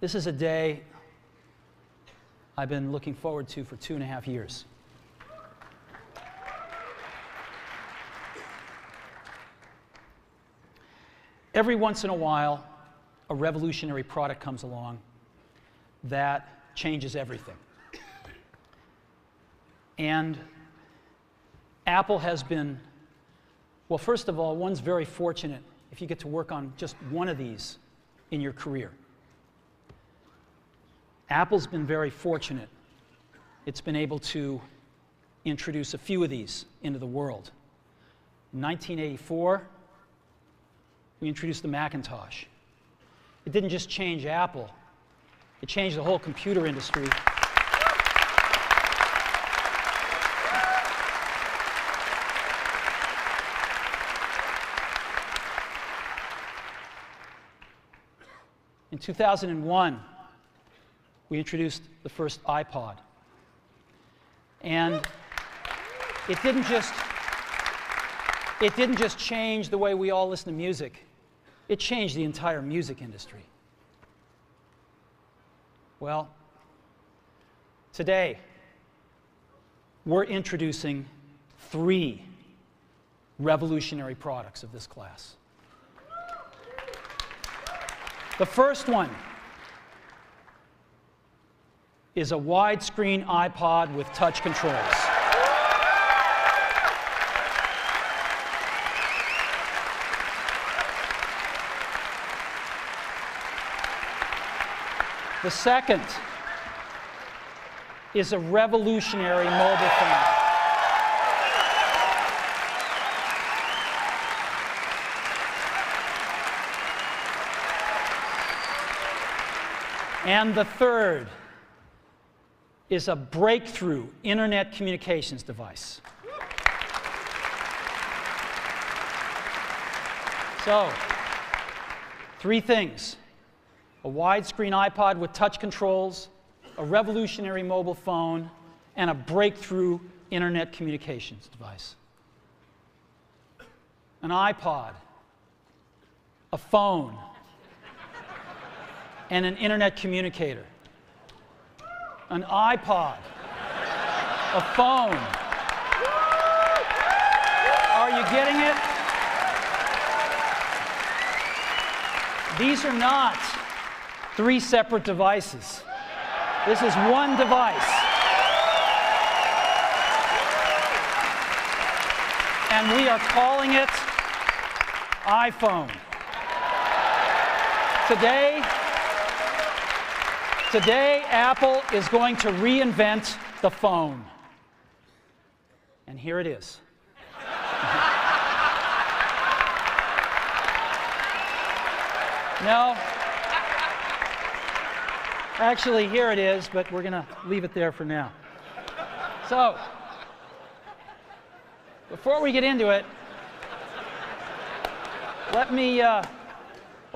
This is a day I've been looking forward to for 2.5 years. Every once in a while, a revolutionary product comes along that changes everything. And Apple has been, well, first of all, one's very fortunate if you get to work on just one of these in your career. Apple's been very fortunate. It's been able to introduce a few of these into the world. In 1984, we introduced the Macintosh. It didn't just change Apple, it changed the whole computer industry. In 2001, we introduced the first iPod. And it didn't just change the way we all listen to music. It changed the entire music industry. Well, today, we're introducing 3 revolutionary products of this class. The first one is a widescreen iPod with touch controls. The second is a revolutionary mobile phone. And the third is a breakthrough internet communications device. So, 3 things: a widescreen iPod with touch controls, a revolutionary mobile phone, and a breakthrough internet communications device. An iPod, a phone, and an internet communicator. An iPod, a phone. Are you getting it? These are not 3 separate devices. This is one device. And we are calling it iPhone. Today, Apple is going to reinvent the phone. And here it is. No. Actually, here it is, but we're going to leave it there for now. So, before we get into it, let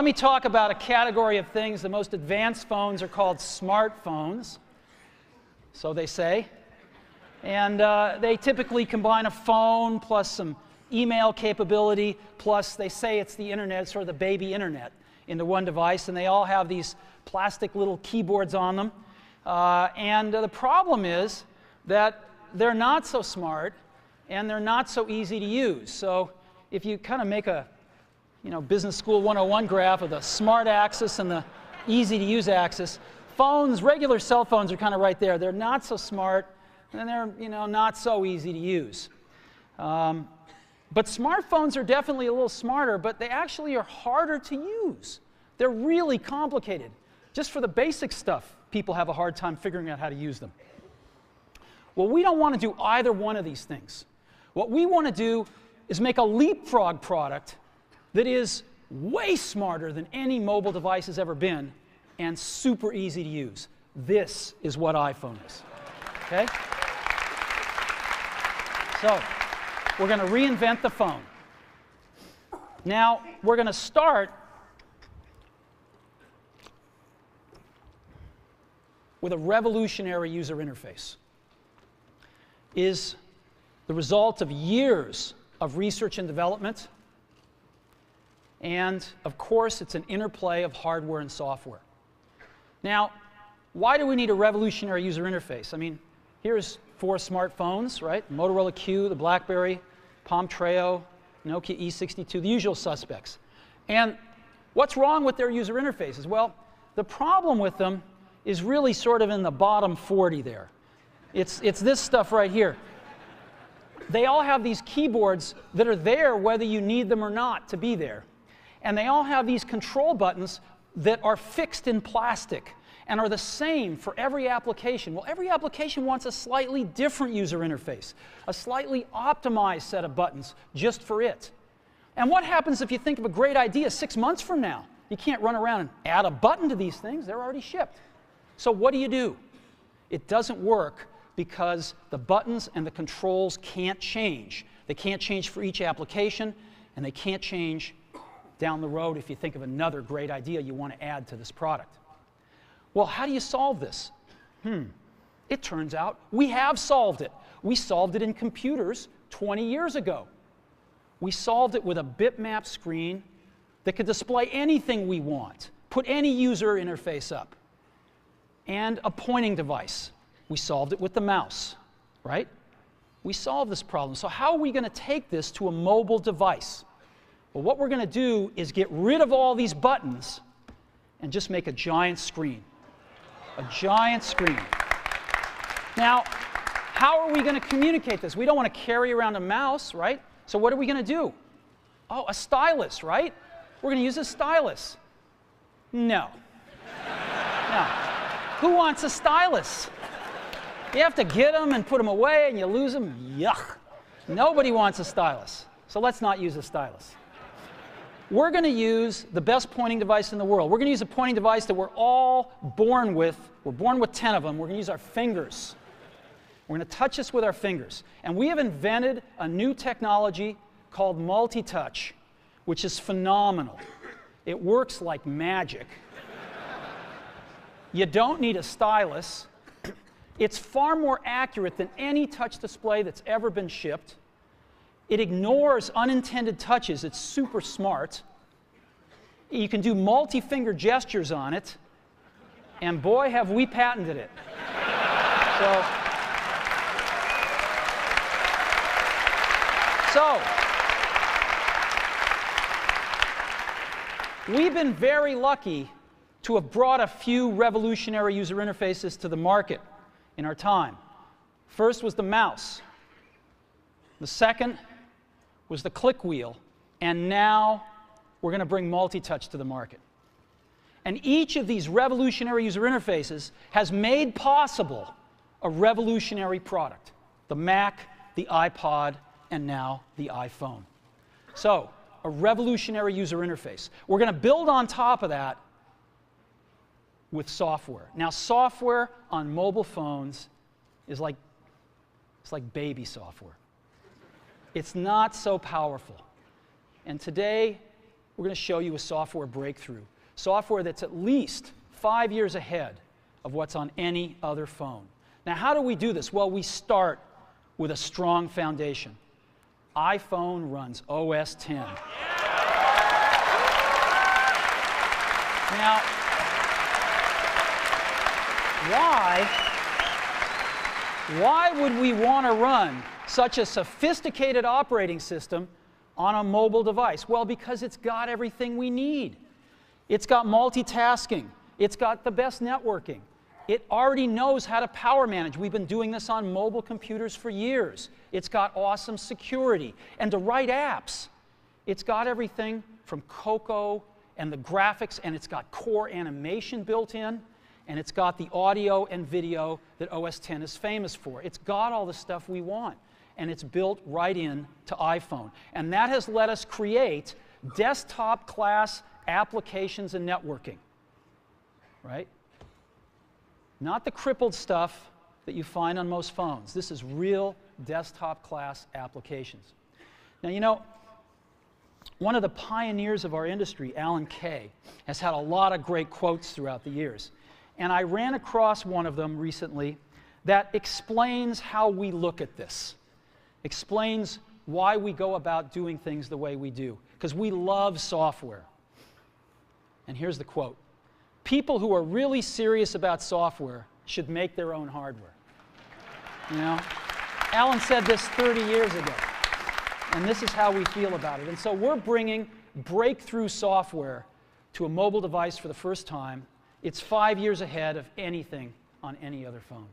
me talk about a category of things. The most advanced phones are called smartphones, so they say. And they typically combine a phone plus some email capability, plus they say it's the internet, sort of the baby internet, into one device. And they all have these plastic little keyboards on them. And the problem is that they're not so smart and they're not so easy to use. So if you kind of make a Business School 101 graph of the smart axis and the easy to use axis, phones, regular cell phones are kind of right there. They're not so smart and they're not so easy to use. But smartphones are definitely a little smarter, but they actually are harder to use. They're really complicated. Just for the basic stuff, people have a hard time figuring out how to use them. Well, we don't want to do either one of these things. What we want to do is make a leapfrog product that is way smarter than any mobile device has ever been and super easy to use. This is what iPhone is. Okay? So, we're going to reinvent the phone. Now, we're going to start with a revolutionary user interface. Is the result of years of research and development. And, of course, it's an interplay of hardware and software. Now, why do we need a revolutionary user interface? I mean, here's 4 smartphones, right? Motorola Q, the BlackBerry, Palm Treo, Nokia E62, the usual suspects. And what's wrong with their user interfaces? Well, the problem with them is really sort of in the bottom 40 there. It's this stuff right here. They all have these keyboards that are there whether you need them or not to be there. And they all have these control buttons that are fixed in plastic and are the same for every application. Well, every application wants a slightly different user interface, a slightly optimized set of buttons just for it. And what happens if you think of a great idea 6 months from now? You can't run around and add a button to these things. They're already shipped. So what do? It doesn't work because the buttons and the controls can't change. They can't change for each application, and they can't change down the road if you think of another great idea you want to add to this product. Well, how do you solve this? It turns out we have solved it. We solved it in computers 20 years ago. We solved it with a bitmap screen that could display anything we want, put any user interface up, and a pointing device. We solved it with the mouse, right? We solved this problem. So how are we going to take this to a mobile device? Well, what we're going to do is get rid of all these buttons and just make a giant screen. A giant screen. Now, how are we going to communicate this? We don't want to carry around a mouse, right? So what are we going to do? Oh, a stylus, right? We're going to use a stylus. No. No. Who wants a stylus? You have to get them and put them away and you lose them. Yuck. Nobody wants a stylus. So let's not use a stylus. We're going to use the best pointing device in the world. We're going to use a pointing device that we're all born with. We're born with 10 of them. We're going to use our fingers. We're going to touch this with our fingers. And we have invented a new technology called multi-touch, which is phenomenal. It works like magic. You don't need a stylus. It's far more accurate than any touch display that's ever been shipped. It ignores unintended touches. It's super smart. You can do multi-finger gestures on it. And boy, have we patented it. So, we've been very lucky to have brought a few revolutionary user interfaces to the market in our time. First was the mouse. The second was the click wheel. And now we're going to bring multi-touch to the market. And each of these revolutionary user interfaces has made possible a revolutionary product. The Mac, the iPod, and now the iPhone. So, a revolutionary user interface. We're going to build on top of that with software. Now, software on mobile phones is like baby software. It's not so powerful. And today, we're going to show you a software breakthrough. Software that's at least 5 years ahead of what's on any other phone. Now, how do we do this? Well, we start with a strong foundation. iPhone runs OS 10. Now, why would we want to run such a sophisticated operating system on a mobile device? Well, because it's got everything we need. It's got multitasking. It's got the best networking. It already knows how to power manage. We've been doing this on mobile computers for years. It's got awesome security. And to write apps, it's got everything from Cocoa and the graphics, and it's got core animation built in, and it's got the audio and video that OS X is famous for. It's got all the stuff we want, and it's built right in to iPhone. And that has let us create desktop-class applications and networking, right? Not the crippled stuff that you find on most phones. This is real desktop-class applications. Now, you know, one of the pioneers of our industry, Alan Kay, has had a lot of great quotes throughout the years. And I ran across one of them recently that explains how we look at this, explains why we go about doing things the way we do, because we love software. And here's the quote: people who are really serious about software should make their own hardware. You know? Alan said this 30 years ago, and this is how we feel about it. And so we're bringing breakthrough software to a mobile device for the first time. It's 5 years ahead of anything on any other phone.